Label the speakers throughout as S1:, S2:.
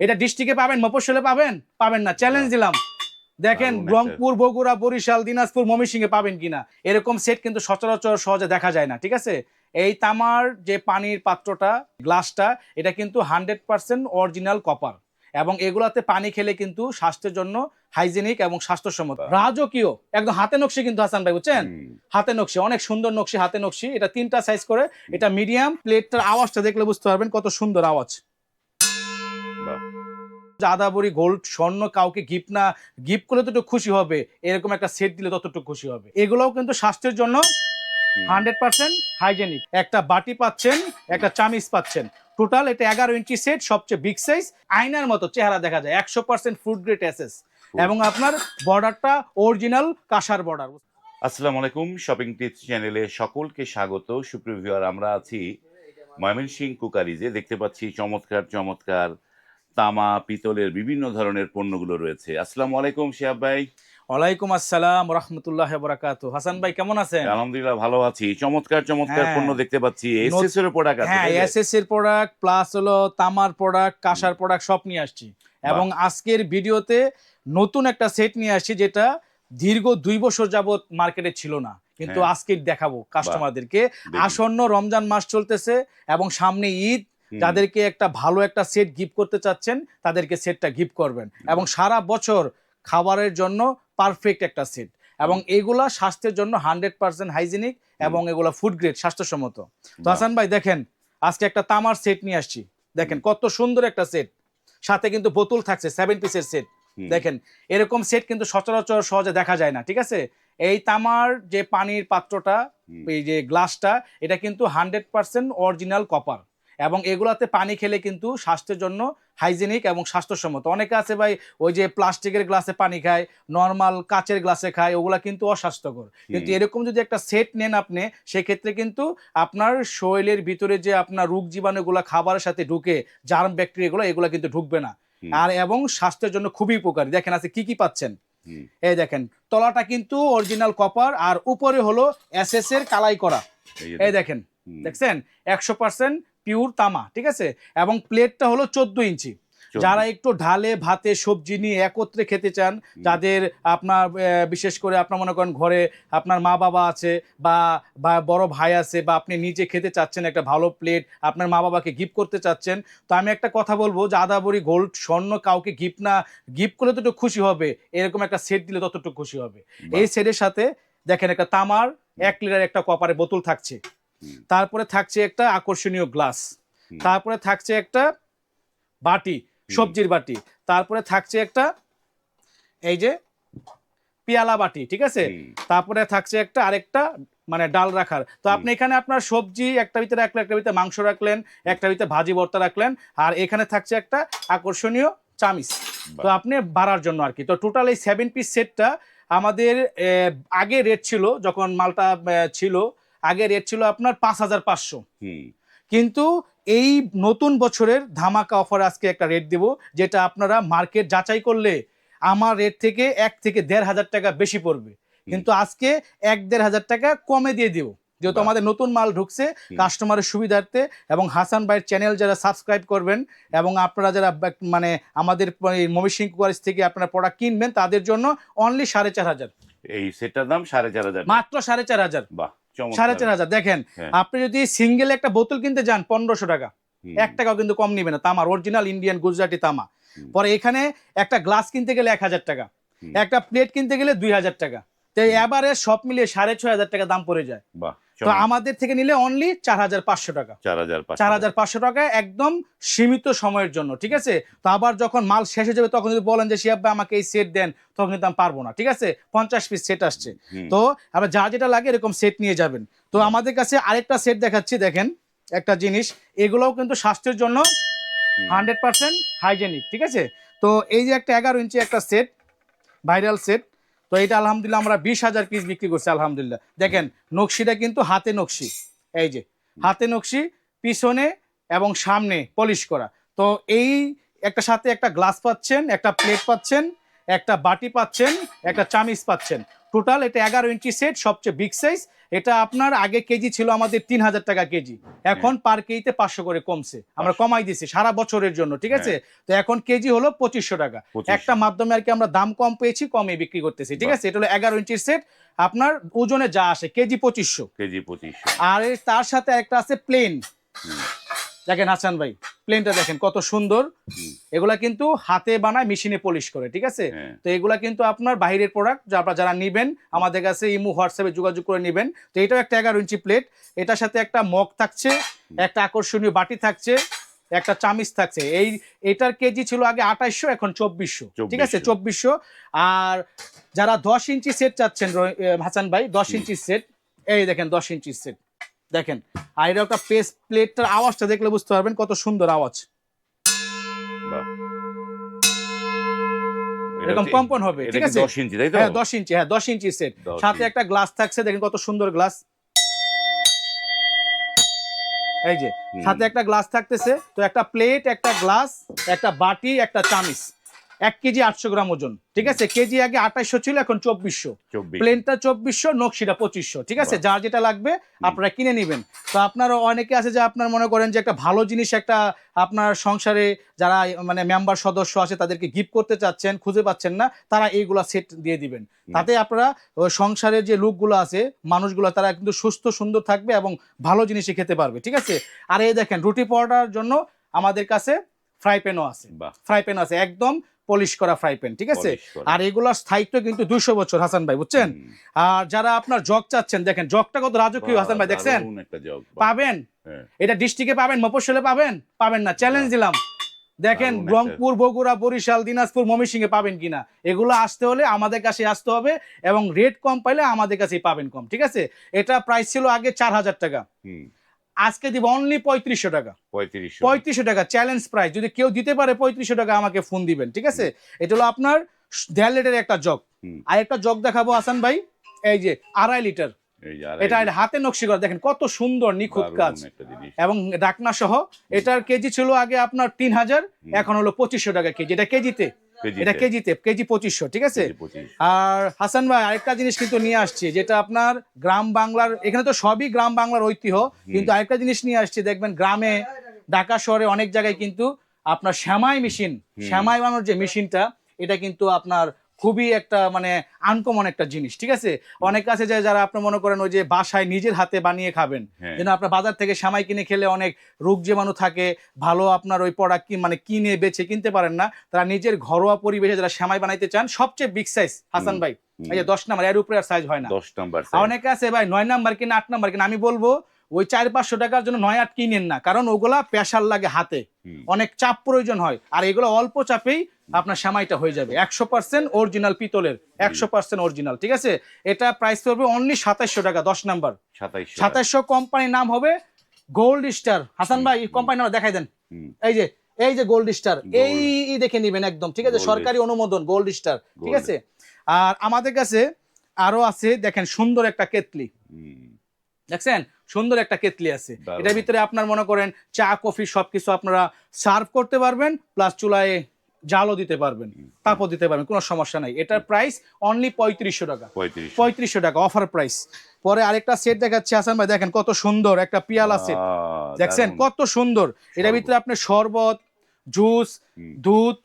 S1: এটা ডিস্ট্রিক্টে পাবেন, মফস্বলে পাবেন না, চ্যালেঞ্জ দিলাম। দেখেন রংপুর, বগুড়া, বরিশাল, দিনাজপুর, ময়মনসিংহে পাবেন কিনা এরকম সেট কিন্তু সচরাচর সহজে দেখা যায় না। ঠিক আছে, এই তামার যে পানির পাত্রটা, গ্লাসটা, এটা কিন্তু 100% অরিজিনাল কপার, এবং এগুলাতে পানি খেলে কিন্তু স্বাস্থ্যের জন্য হাইজেনিক এবং স্বাস্থ্যসম্মত, রাজকীয়, একদম হাতে নকশি কিন্তু হাসান ভাই, বুঝছেন? হাতে নকশি, অনেক সুন্দর নকশি, হাতে নকশি। এটা 3টা সাইজ করে, এটা মিডিয়াম। প্লেটটার আওয়াজটা দেখলে বুঝতে পারবেন কত সুন্দর আওয়াজ। আদাবরি গোল্ড স্বর্ণ কাউকে গিফট করলে তো একটু খুশি হবে, এরকম একটা সেট দিলে ততটুকু খুশি হবে। এগুলোও কিন্তু স্বাস্থ্যের জন্য 100% হাইজেনিক। একটা বাটি পাচ্ছেন, একটা চামিচ পাচ্ছেন। টোটাল এটা 11 ইঞ্চি সেট, সবচেয়ে বিগ সাইজ। আয়নার মতো চেহারা দেখা যায়, 100% ফুড গ্রেড এসএস, এবং আপনার বর্ডারটা অরিজিনাল কাঁসার বর্ডার।
S2: আসসালামু আলাইকুম, শপিং টিপস চ্যানেলে সকলকে স্বাগত। সুপ্রিয় ভিউয়ার, আমরা আছি ময়মনসিংহ কুকারিজে। দেখতে পাচ্ছি চমৎকার চমৎকার তামা পিতলের বিভিন্ন ধরনের পণ্যগুলো রয়েছে। আসসালামু আলাইকুম শিহাব ভাই।
S1: ওয়ালাইকুম আসসালাম রাহমাতুল্লাহি ওয়া বারাকাতুহু। হাসান ভাই কেমন আছেন?
S2: আলহামদুলিল্লাহ ভালো আছি। চমৎকার চমৎকার পণ্য দেখতে পাচ্ছি। এসএস এর প্রোডাক্ট আছে।
S1: হ্যাঁ, এসএস এর প্রোডাক্ট প্লাস হলো তামার প্রোডাক্ট, কাঁসার প্রোডাক্ট সব নিয়ে আসছি। এবং আজকের ভিডিওতে নতুন একটা সেট নিয়ে আসছি, যেটা দীর্ঘ 2 বছর যাবত মার্কেটে ছিল না, কিন্তু আজকে দেখাবো কাস্টমারদেরকে। আসন্ন রমজান মাস চলতেছে এবং সামনে ঈদ, যাদেরকে একটা ভালো একটা সেট গিফট করতে চাচ্ছেন তাদেরকে সেটটা গিফট করবেন, এবং সারা বছর খাবারের জন্য পারফেক্ট একটা সেট। এবং এগুলা স্বাস্থ্যের জন্য 100% হাইজেনিক, এবং এগুলা ফুড গ্রেড, স্বাস্থ্যসম্মত। তো হাসান ভাই দেখেন, আজকে একটা তামার সেট নিয়ে আসছি। দেখেন কত সুন্দর একটা সেট, সাথে কিন্তু বোতল থাকছে, 7 পিসের সেট। দেখেন এরকম সেট কিন্তু সচরাচর সহজে দেখা যায় না। ঠিক আছে, এই তামার যে পানির পাত্রটা, এই যে গ্লাসটা, এটা কিন্তু 100% অরিজিনাল কপার, এবং এগুলাতে পানি খেলে কিন্তু স্বাস্থ্যের জন্য হাইজেনিক এবং স্বাস্থ্যসম্মত। অনেকে আছে ভাই, ওই যে প্লাস্টিকের গ্লাসে পানি খায়, নর্মাল কাচের গ্লাসে খায়, ওগুলা কিন্তু অস্বাস্থ্যকর। কিন্তু এরকম যদি একটা সেট নেন আপনি, সেক্ষেত্রে কিন্তু আপনার শরীরের ভিতরে যে আপনার রোগ জীবাণুগুলো খাবারের সাথে ঢুকে, জার্ম ব্যাকটেরিয়াগুলো, এগুলো কিন্তু ঢুকবে না। আর এবং স্বাস্থ্যের জন্য খুবই উপকারী। দেখেন আছে কি কি পাচ্ছেন। এই দেখেন, তলাটা কিন্তু অরিজিনাল কপার, আর উপরে হলো এসএস এর কালাই করা। এই দেখেন, দেখছেন 100% পিওর তামা। ঠিক আছে, এবং প্লেটটা হলো 14 ইঞ্চি। যারা একটু ঢালে ভাতে সবজি নিয়ে একত্রে খেতে চান, যাদের আপনার বিশেষ করে আপনার মনে করেন ঘরে আপনার মা বাবা আছে, বা বড় ভাই আছে, বা আপনি নিজে খেতে চাচ্ছেন একটা ভালো প্লেট, আপনার মা বাবাকে গিফট করতে চাচ্ছেন, তো আমি একটা কথা বলবো যে আদাবরি গোল্ড স্বর্ণ কাউকে গিফট করলে তো একটু খুশি হবে, এরকম একটা সেট দিলে ততটুকু খুশি হবে। এই সেটের সাথে দেখেন একটা তামার 1 লিটার একটা কপারের বোতল থাকছে, তারপরে থাকছে একটা আকর্ষণীয় গ্লাস, তারপরে থাকছে একটা বাটি, সবজির বাটি, তারপরে থাকছে একটা এই যে পেয়ালা বাটি। ঠিক আছে, তারপরে থাকছে একটা আরেকটা মানে ডাল রাখার। তো আপনি এখানে আপনার সবজি একটা ভিতরে রাখলেন, একটা ভিতরে মাংস রাখলেন, একটা ভিতরে ভাজি ভর্তা রাখলেন, আর এখানে থাকছে একটা আকর্ষণীয় চামিচ, তো আপনি বাড়ার জন্য আর কি। তো টোটাল এই 7 পিস সেটটা আমাদের আগে রেট ছিল, যখন মালটা ছিল, আগে রেট ছিল আপনার 5500। কিন্তু এই নতুন বছরের ধামাকা অফার আজকে একটা রেট দেব, যেটা আপনারা মার্কেট যাচাই করলে আমার রেট থেকে 1 থেকে 1,500 টাকা বেশি পড়বে, কিন্তু আজকে 1-1,500 টাকা কমে দিয়ে দেব, যেহেতু আমাদের নতুন মাল ঢুকছে কাস্টমারের সুবিধার্থে। এবং হাসান ভাইয়ের চ্যানেল যারা সাবস্ক্রাইব করবেন, এবং আপনারা যারা মানে আমাদের ময়মনসিংহ কুকারিজ থেকে আপনারা প্রোডাক্ট কিনবেন, তাদের জন্য অনলি 4,500।
S2: এই সেটটার দাম 4,500,
S1: মাত্র 4,500।
S2: বাহ,
S1: 4,500। দেখেন আপনি যদি সিঙ্গেল একটা বোতল কিনতে যান 1500 টাকা, 1 টাকাও কিন্তু কম নিবে না, তামার অরিজিনাল ইন্ডিয়ান গুজরাটি তামা। পরে এখানে একটা গ্লাস কিনতে গেলে 1000 টাকা, একটা প্লেট কিনতে গেলে 2000 টাকা, তো এবারে সব মিলিয়ে 6,500 টাকা দাম পড়ে যায়। তো আমাদের থেকে নিলে অনলি 4,500 টাকা, 4,500 টাকা একদম সীমিত সময়ের জন্য। ঠিক আছে, তো আবার যখন মাল শেষ হয়ে যাবে তখন যদি বলেন যে শিহাব ভাই আমাকে এই সেট দেন, তখন কিন্তু আমি পারবো না। ঠিক আছে, 50 পিস সেট আসছে, তো আবার যা যেটা লাগে এরকম সেট নিয়ে যাবেন। তো আমাদের কাছে আরেকটা সেট দেখাচ্ছি, দেখেন একটা জিনিস, এগুলোও কিন্তু স্বাস্থ্যের জন্য 100% হাইজেনিক। ঠিক আছে, তো এই যে একটা 11 ইঞ্চি একটা সেট, ভাইরাল সেট, তো এটা আলহামদুলিল্লাহ আমরা 20,000 পিস বিক্রি করছি আলহামদুলিল্লাহ। দেখেন নকশিটা কিন্তু হাতে নকশি, এই যে হাতে নকশি, পিছনে এবং সামনে পলিশ করা। তো এই একটা সাথে একটা গ্লাস পাচ্ছেন, একটা প্লেট পাচ্ছেন, একটা বাটি পাচ্ছেন, একটা চামিচ পাচ্ছেন। টোটাল এটা 11 ইঞ্চি সেট, সবচেয়ে বিগ সাইজ। এটা আপনার আগে কেজি ছিল আমাদের 3000 টাকা কেজি, এখন পার কেজিতে 500 করে কমছে, আমরা কমাই দিছি সারা বছরের জন্য, ঠিক আছে। তো এখন কেজি হলো 2500 টাকা। একটা মাধ্যমে আর কি আমরা দাম কম পেয়েছি, কমে বিক্রি করতেছি, ঠিক আছে। এটা হলো 11 ইঞ্চির সেট, আপনার ওজনে যা আসে কেজি 2500। আর তার সাথে একটা আছে প্লেন, দেখেন হাসান ভাই প্লেনটা দেখেন কত সুন্দর। এগুলা কিন্তু হাতে বানায়, মেশিনে পলিশ করে, ঠিক আছে। তো এগুলা কিন্তু আপনার বাইরের প্রোডাক্ট, যারা নিবেন আমাদের কাছে ইমো হোয়াটসঅ্যাপে যোগাযোগ করে নেবেন। তো এটাও একটা 11 ইঞ্চি প্লেট, এটার সাথে একটা মগ থাকছে, একটা আকর্ষণীয় বাটি থাকছে, একটা চামিচ থাকছে। এটার কেজি ছিল আগে 2800, এখন 2400, ঠিক আছে 2400। আর যারা 10 ইঞ্চি সেট চাচ্ছেন হাসান ভাই, 10 ইঞ্চি সেট, এই দেখেন 10 ইঞ্চি সেট দেখেন। আর এটা একটা পেস প্লেটটার আওয়াজটা দেখলে বুঝতে পারবেন কত সুন্দর আওয়াজ, এরকম কম্পন হবে, ঠিক আছে।
S2: 10 ইঞ্চি, তাই তো?
S1: হ্যাঁ 10 ইঞ্চি, হ্যাঁ 10 ইঞ্চি সেট, সাথে একটা গ্লাস থাকছে, দেখেন কত সুন্দর গ্লাস, এই যে সাথে একটা গ্লাস থাকতেছে। তো একটা প্লেট, একটা গ্লাস, একটা বাটি, একটা চামিচ, 1 কেজি 800 গ্রাম ওজন, ঠিক আছে। কেজি আগে 2800 ছিল, এখন 2400। প্লেনটা 2400, নকশিটা 2500, ঠিক আছে। যার যেটা লাগবে আপনারা কিনে নেবেন। তো আপনারা অনেকে আছে যে আপনার মনে করেন যে একটা ভালো জিনিস একটা আপনার সংসারে যারা মানে মেম্বার সদস্য আছে তাদেরকে গিফট করতে চাচ্ছেন, খুঁজে পাচ্ছেন না, তারা এইগুলা সেট দিয়ে দিবেন। তাতে আপনারা সংসারের যে লোকগুলো আছে, মানুষগুলো, তারা কিন্তু সুস্থ সুন্দর থাকবে এবং ভালো জিনিসই খেতে পারবে, ঠিক আছে। আর এই দেখেন রুটি পরোটার জন্য আমাদের কাছে ফ্রাই প্যানও আছে, ফ্রাই প্যান আছে, একদম পলিশ করা ফ্রাই প্যান, ঠিক আছে। আর এগুলোর স্থায়িত্ব কিন্তু 200 বছর হাসান ভাই, বুঝছেন। আর যারা আপনার জগ চাচ্ছেন, দেখেন জগটা কত রাজকীয় হাসান ভাই, দেখছেন পাবেন, এটা ডিস্ট্রিক্টে পাবেন, মফস্বলে পাবেন না, চ্যালেঞ্জ দিলাম। দেখেন রংপুর, বগুড়া, বরিশাল, দিনাজপুর, ময়মনসিংহে পাবেন কিনা। এগুলো আসতে হলে আমাদের কাছে আসতে হবে, এবং রেট কম পাইলে আমাদের কাছেই পাবেন কম, ঠিক আছে। এটা প্রাইস ছিল আগে 4000 টাকা, আজকে দিব অনলি 3500 টাকা। 3500 টাকা চ্যালেঞ্জ প্রাইস, যদি কেউ দিতে পারে 3500 টাকা আমাকে ফোন দিবেন, ঠিক আছে। এটা হলো আপনার 1.5 লিটারের একটা জগ। আর একটা জগ দেখাবো হাসান ভাই, এই যে 2.5 লিটার, এটা হাতে নকশি করা, দেখেন কত সুন্দর নিখুঁত কাজ, এবং ডাকনা সহ। এটার কেজি ছিল আগে আপনার 3000, এখন হলো 2500 টাকা কেজি। এটা কেজিতে, কেজি 2500, ঠিক আছে। আর হাসান ভাই আরেকটা জিনিস কিন্তু নিয়ে আসছি, যেটা আপনার গ্রাম বাংলার, এখানে তো সবই গ্রাম বাংলার ঐতিহ্য, কিন্তু আরেকটা জিনিস নিয়ে আসছি, দেখবেন গ্রামে, ঢাকা শহরে অনেক জায়গায় কিন্তু আপনার শ্যামাই মেশিন, শ্যামাই বানানোর যে মেশিনটা, এটা কিন্তু আপনার খুবই একটা মানে আনকমন একটা জিনিস, ঠিক আছে। অনেক আছে যে যারা আপনি মনে করেন ওই যে বাসায় নিজের হাতে বানিয়ে খাবেন, যেন আপনার বাজার থেকে সেমাই কিনে খেলে অনেক রোগ জীবাণু থাকে, ভালো আপনার ওই প্রোডাক্ট মানে কিনে বেছে কিনতে পারেন না, তারা নিজের ঘরোয়া পরিবেশে যারা সেমাই বানাইতে চান, সবচেয়ে বিগ সাইজ হাসান ভাই, এই যে 10 নাম্বার, এর উপরে আর সাইজ হয় না।
S2: 10 নাম্বার,
S1: অনেকে আছে ভাই 9 নাম্বার কিনা 8 নাম্বার কিনা, আমি বলবো ওই 400-500 টাকার জন্য 9-8 কিনেন না, কারণ ওগুলা প্রেসার লাগে হাতে, অনেক চাপ প্রয়োজন হয়। আর এগুলো অল্প চাপেই আপনার সেমাইটা হয়ে যাবে, 100% অরিজিনাল পিতলের, 100% অরিজিনাল, ঠিক আছে। এটা প্রাইস পড়বে অনলি 2700 টাকা, 10 নাম্বার 2700। কোম্পানির নাম হবে গোল্ড স্টার। হাসান ভাই কোম্পানির নাম দেখাই দেন, এই যে গোল্ড স্টার, এই দেখে নেবেন একদম, ঠিক আছে, সরকারি অনুমোদন গোল্ড স্টার, ঠিক আছে। আর আমাদের কাছে আরো আছে, দেখেন সুন্দর একটা কেতলি, দেখছেন সুন্দর একটা কেতলি আছে। এটার ভিতরে আপনার মনে করেন চা, কফি সবকিছু আপনারা সার্ভ করতে পারবেন, প্লাস চুলায় জালও দিতে পারবেন, তাপও দিতে পারবেন, কোনো সমস্যা নাই। এটার প্রাইস অনলি 3500 টাকা, 3500 টাকা অফার প্রাইস। পরে আরেকটা সেট দেখাচ্ছি হাসান ভাই, দেখেন কত সুন্দর একটা পিয়ালা সেট, দেখছেন কত সুন্দর। এটার ভিতরে আপনি শরবত, জুস, দুধ,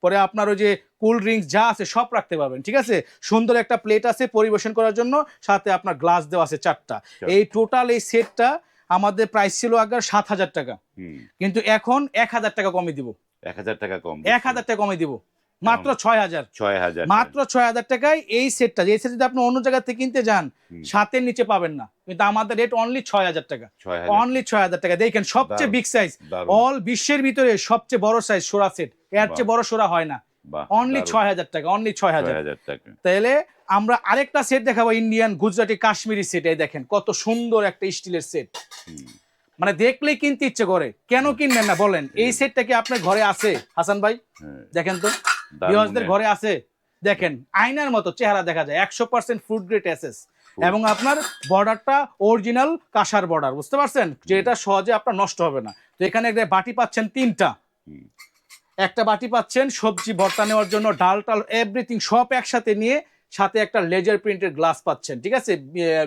S1: পরে আপনার ওই যে কোল্ড ড্রিঙ্কস যা আছে সব রাখতে পারবেন, ঠিক আছে। সুন্দর একটা প্লেট আছে পরিবেশন করার জন্য, সাথে আপনার গ্লাস দেওয়া আছে 4টা। এই টোটাল এই সেটটা আমাদের প্রাইস ছিল আগে 7000 টাকা, কিন্তু এখন 1000 টাকা কমে দিব, 1000 টাকা কমে দিব, মাত্র 6000, মাত্র 6000 টাকায় এই সেটটা। এই সেট যদি আপনি অন্য জায়গা থেকে কিনতে যান 7-এর নিচে পাবেন না, কিন্তু আমাদের রেট অনলি 6000 টাকা, অনলি 6000 টাকা। দেখেন সবচেয়ে বিগ সাইজ, অল বিশ্বের ভিতরে সবচেয়ে বড় সাইজ সোরা সেট, এর চেয়ে বড় সোরা হয় না, অনলি 6000 টাকা, অনলি 6000 টাকা। তাহলে আমরা আরেকটা সেট দেখাবো, ইন্ডিয়ান গুজরাটি কাশ্মীরি সেট। এই দেখেন কত সুন্দর একটা স্টিলের সেট, মানে দেখলেই কিনতে ইচ্ছে করে, কেন কিনবেন না বলেন। এই সেটটা কি আপনার ঘরে আছে হাসান ভাই? দেখেন তো ভিউয়ার্সদের ঘরে আছে, দেখেন আয়নার মতো চেহারা দেখা যায়, 100% ফুড গ্রেড এসএস, এবং আপনার বর্ডারটা অরিজিনাল কাঁসার বর্ডার, বুঝতে পারছেন, যে এটা সহজে আপনার নষ্ট হবে না। তো এখানে একটা বাটি পাচ্ছেন 3টা, একটা বাটি পাচ্ছেন সবজি ভর্তা নেওয়ার জন্য, ডাল টাল এভরিথিং সব একসাথে নিয়ে সাথে একটা লেজার প্রিন্টের গ্লাস পাচ্ছেন, ঠিক আছে,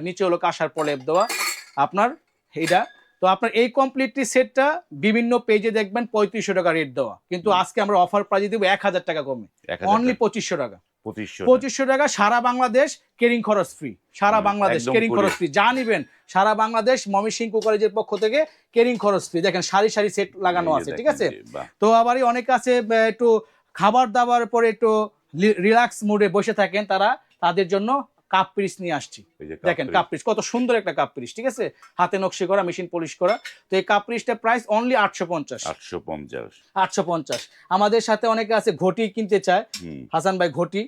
S1: নিচে হলো কাঁসার প্রলেপ দেওয়া আপনার এইটা। তো আপনার এই কমপ্লিটলি সেটটা বিভিন্ন পেজে দেখবেন 3500 টাকা রেট দেওয়া, কিন্তু আজকে আমরা অফার প্রাইজে দেবো 1000 টাকা কমে,
S2: 1000
S1: অনলি
S2: টাকা।
S1: 2500 টাকা।
S2: 2500
S1: 2500 টাকা, সারা বাংলাদেশ কেরিং খরচ ফ্রি, সারা বাংলাদেশ
S2: একদম
S1: কেরিং খরচ
S2: courier।
S1: ফ্রি, যা নিবেন সারা বাংলাদেশ ময়মনসিংহ কুকারিজের পক্ষ থেকে কেরিং খরচ ফ্রি। দেখেন সারি সারি সেট লাগানো
S2: এই যে
S1: আছে, ঠিক
S2: দেখেন
S1: আছে।
S2: যে, বাহ।
S1: তো আবারই অনেকে আছে একটু খাবার দাবার পরে একটু রিল্যাক্স মুডে বসে থাকেন, তাদের জন্য কাপ পিস নিয়ে আসছি।
S2: এই যে
S1: দেখেন কাপ পিস কত সুন্দর একটা কাপ পিস, ঠিক আছে, হাতে নকশি করা, মেশিন পলিশ করা। তো এই কাপ পিসটার প্রাইস অনলি 850।
S2: 850।
S1: 850। আমাদের সাথে অনেকে আছে ঘটি কিনতে চায়,
S2: হুম।
S1: হাসান ভাই ঘটি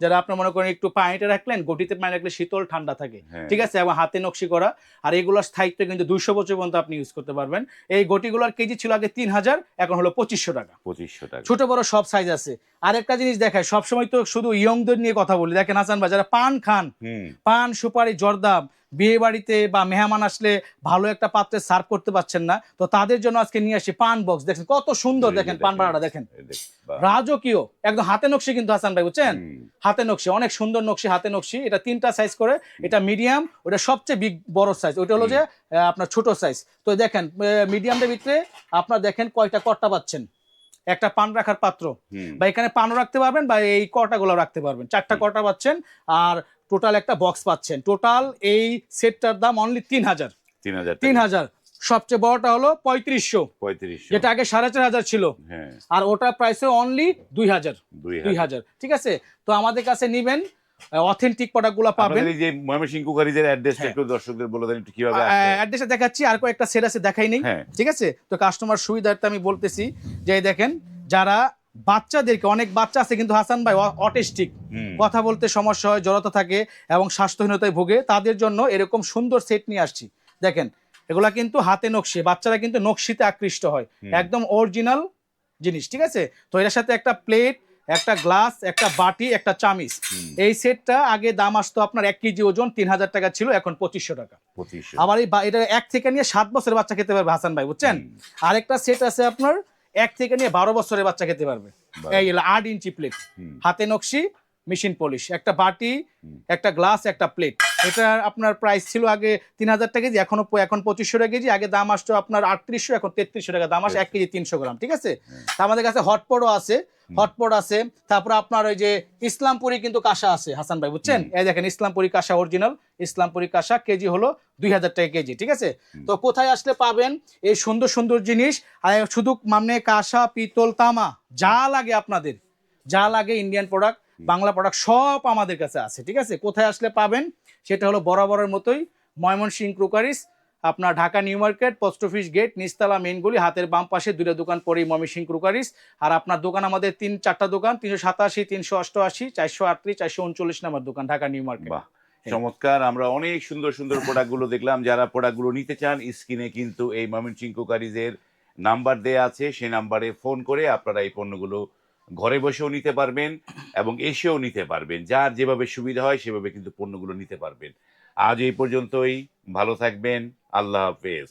S1: যারা আপনার মনে করেন একটু পানিটা রাখলেন, ঘটিতে পানি রাখলে শীতল ঠান্ডা থাকে,
S2: হ্যাঁ।
S1: ঠিক আছে, এবং হাতে নকশি করা। আর এগুলোর স্থায়িত্ব কিন্তু 200 বছর পর্যন্ত আপনি ইউজ করতে পারবেন। এই ঘটিগুলোর কেজি ছিল আগে 3000, এখন হলো 2500 টাকা।
S2: 2500 টাকা।
S1: ছোট বড় সব সাইজ আছে। আরেকটা জিনিস দেখায়, সবসময় তো শুধু ইয়ংদের নিয়ে কথা বলি, দেখেন হাসান ভাই যারা পান খান,
S2: হুম।
S1: পান সুপারি জর্দা বিয়ে বাড়িতে বা মেহমান আসলে ভালো একটা পাত্রে সার্ভ করতে পারছেন না, তো তাদের জন্য আজকে নিয়ে আসি পান বক্স। দেখেন কত সুন্দর,
S2: এই যে
S1: দেখেন পান বাড়াটা দেখেন,
S2: বাহ।
S1: রাজকীয় একদম হাতে নকশি কিন্তু হাসান ভাই, বুঝছেন,
S2: হুম।
S1: হাতে নকশি, অনেক সুন্দর নকশি, হাতে নকশি। এটা 3টা সাইজ করে, এটা মিডিয়াম, ওটা সবচেয়ে বিগ বড় সাইজ, ওইটা হলো যে আপনার ছোট সাইজ। তো দেখেন মিডিয়ামটার ভিতরে আপনার দেখেন কয়টা কর্তা পাচ্ছেন, একটা পান রাখার পাত্র,
S2: হুম।
S1: বা এখানে পানও রাখতে পারবেন বা এই কটাগুলো রাখতে পারবেন, 4টা কটা পাচ্ছেন, আর টোটাল একটা বক্স পাচ্ছেন। টোটাল এই সেটটার দাম অনলি 3000।
S2: 3000 টাকা।
S1: 3000। সবচেয়ে বড়টা হলো 3500,
S2: 3500।
S1: যেটা আগে 4500 ছিল,
S2: হ্যাঁ।
S1: আর ওটা প্রাইসে অনলি 2000।
S2: 2000।
S1: 2000, ঠিক আছে। তো আমাদের কাছে নিবেন, অথেন্টিক প্রোডাক্টগুলো পাবেন।
S2: আপনাদের এই যে ময়মনসিংহ কুকারিজের অ্যাড্রেসটা
S1: হ্যাঁ।
S2: একটু দর্শকদের বলে দেন একটু কিভাবে আসবে।
S1: অ্যাড্রেসে দেখাচ্ছি, আর কয়েকটা সেট আছে দেখাই নেই,
S2: হ্যাঁ।
S1: ঠিক আছে। তো কাস্টমার সুবিধার্থে আমি বলতেছি যে এই দেখেন, যারা বাচ্চাদেরকে, অনেক বাচ্চা আছে কিন্তু হাসান ভাই অটিস্টিক,
S2: হুম।
S1: কথা বলতে সমস্যা হয়, জড়তা থাকে এবং স্বাস্থ্যহীনতায় ভোগে, তাদের জন্য এরকম সুন্দর সেট নিয়ে আসছি। দেখেন এগুলা কিন্তু হাতে নকশি, বাচ্চারা কিন্তু নকশিতে আকৃষ্ট হয়, একদম অরিজিনাল জিনিস, ঠিক আছে। তো এর সাথে একটা প্লেট, একটা গ্লাস, একটা বাটি, একটা চামিচ। এই সেটটা আগে দাম আসতো আপনার 1 কেজি ওজন 3000 টাকা ছিল, এখন 2500 টাকা।
S2: 2500।
S1: আবার এটা 1 থেকে নিয়ে 7 বছরের বাচ্চা খেতে পারবে হাসান ভাই, বুঝছেন। আরেকটা সেট আছে আপনার 1 থেকে নিয়ে 12 বছরের বাচ্চা খেতে পারবে। এই হলো 8 ইঞ্চি প্লেট, হাতে নকশি, মেশিন পলিশ, একটা বাটি, একটা গ্লাস, একটা প্লেট। এটা আপনার প্রাইস ছিল আগে 3000 টাকা কেজি, এখন 2500 টাকা কেজি। আগে দাম আসতো আপনার 3800, এখন 3300 টাকা দাম আসে, 1 কেজি 300 গ্রাম, ঠিক আছে। তা আমাদের কাছে হটপটও আছে, হটপট আছে। তারপর আপনার ওই যে ইসলামপুরি কিন্তু কাঁসা আছে হাসান ভাই, বুঝছেন। এই দেখেন ইসলামপুরি কাঁসা, অরিজিনাল ইসলামপুরি কাঁসা, কেজি হলো 2000 টাকা কেজি, ঠিক আছে। তো কোথায় আসলে পাবেন এই সুন্দর সুন্দর জিনিস? আর শুধু মানে কাঁসা, পিতল, তামা, যা লাগে আপনাদের, যা লাগে ইন্ডিয়ান প্রোডাক্ট, বাংলা প্রোডাক্ট সব আমাদের কাছে আছে, ঠিক আছে। কোথায় আসলে পাবেন সেটা হলো বরাবরের মতোই ময়মনসিংহ ক্রোকারিজ, আপনার Dhaka new market, post office gate, নিচতলা মেইনগুলি, হাতের বাম পাশে 2টা দোকান পরেই ময়মনসিংহ ক্রোকারিজ। আর আপনার দোকান আমাদের 4টা দোকান, 387, 388, 438, 439 নাম্বার দোকান, ঢাকা নিউ মার্কেট।
S2: বাহ, চমৎকার। আমরা অনেক সুন্দর সুন্দর প্রোডাক্টগুলো দেখলাম। যারা প্রোডাক্টগুলো নিতে চান, স্ক্রিনে কিন্তু এই ময়মনসিংহ কুকারিজের নাম্বার দেয়া আছে, সেই নাম্বারে ফোন করে আপনারা এই পণ্যগুলো ঘরে বসেও নিতে পারবেন এবং এসেও নিতে পারবেন। যার যেভাবে সুবিধা হয় সেভাবে কিন্তু পণ্যগুলো নিতে পারবেন। আজ এই পর্যন্তই, ভালো থাকবেন, আল্লাহ হাফেজ।